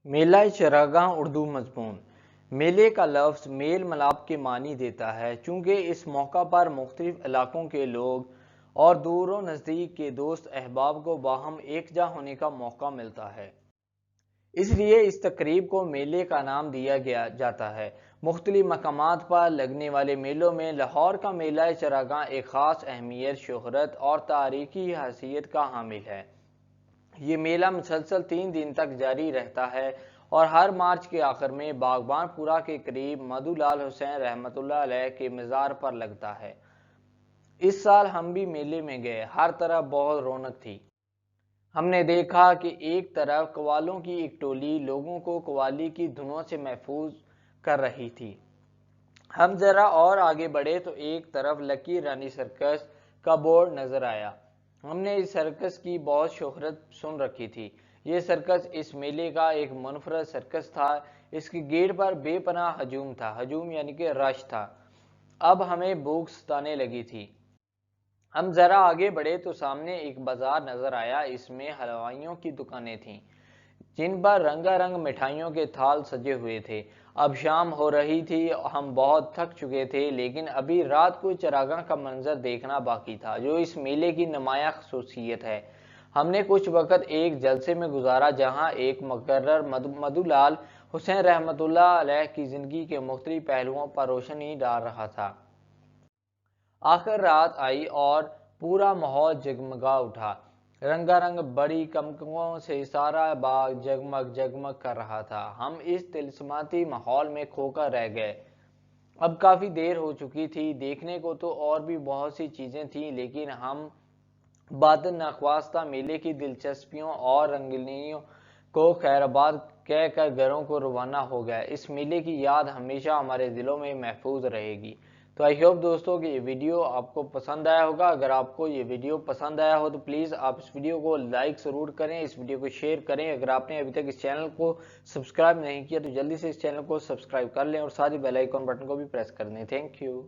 میلہ چراگاہ اردو مضمون میلے کا لفظ میل ملاپ کے معنی دیتا ہے چونکہ اس موقع پر مختلف علاقوں کے لوگ اور دور و نزدیک کے دوست احباب کو باہم ایک جا ہونے کا موقع ملتا ہے، اس لیے اس تقریب کو میلے کا نام دیا جاتا ہے۔ مختلف مقامات پر لگنے والے میلوں میں لاہور کا میلہ چراگاہ ایک خاص اہمیت، شہرت اور تاریخی حیثیت کا حامل ہے۔ یہ میلہ مسلسل 3 دن تک جاری رہتا ہے اور ہر مارچ کے آخر میں باغبان پورہ کے قریب مدھو لال حسین رحمۃ اللہ علیہ کے مزار پر لگتا ہے۔ اس سال ہم بھی میلے میں گئے، ہر طرف بہت رونق تھی۔ ہم نے دیکھا کہ ایک طرف قوالوں کی ایک ٹولی لوگوں کو قوالی کی دھنوں سے محفوظ کر رہی تھی۔ ہم ذرا اور آگے بڑھے تو ایک طرف لکی رانی سرکس کا بورڈ نظر آیا۔ ہم نے اس سرکس کی بہت شہرت سن رکھی تھی۔ یہ سرکس اس میلے کا ایک منفرد سرکس تھا۔ اس کے گیٹ پر بے پناہ ہجوم تھا، ہجوم یعنی کہ رش تھا۔ اب ہمیں بھوک ستانے لگی تھی۔ ہم ذرا آگے بڑھے تو سامنے ایک بازار نظر آیا، اس میں حلوائیوں کی دکانیں تھیں جن پر رنگا رنگ مٹھائیوں کے تھال سجے ہوئے تھے۔ اب شام ہو رہی تھی، ہم بہت تھک چکے تھے، لیکن ابھی رات کو چراگاہ کا منظر دیکھنا باقی تھا جو اس میلے کی نمایاں خصوصیت ہے۔ ہم نے کچھ وقت ایک جلسے میں گزارا جہاں ایک مقرر مدھو لال حسین رحمۃ اللہ علیہ کی زندگی کے مختلف پہلوؤں پر روشنی ڈال رہا تھا۔ آخر رات آئی اور پورا ماحول جگمگا اٹھا۔ رنگا رنگ بڑی کمکموں سے سارا باغ جگمگ جگمگ کر رہا تھا۔ ہم اس طلسماتی ماحول میں کھو کر رہ گئے۔ اب کافی دیر ہو چکی تھی، دیکھنے کو تو اور بھی بہت سی چیزیں تھیں، لیکن ہم باطن ناخواستہ میلے کی دلچسپیوں اور رنگینیوں کو خیرآباد کہہ کر گھروں کو روانہ ہو گئے۔ اس میلے کی یاد ہمیشہ ہمارے دلوں میں محفوظ رہے گی۔ تو آئی ہوپ دوستوں کہ یہ ویڈیو آپ کو پسند آیا ہوگا۔ اگر آپ کو یہ ویڈیو پسند آیا ہو تو پلیز آپ اس ویڈیو کو لائک ضرور کریں، اس ویڈیو کو شیئر کریں۔ اگر آپ نے ابھی تک اس چینل کو سبسکرائب نہیں کیا تو جلدی سے اس چینل کو سبسکرائب کر لیں اور ساتھ ہی بیل آئیکن بٹن کو بھی پریس کر دیں۔ Thank you.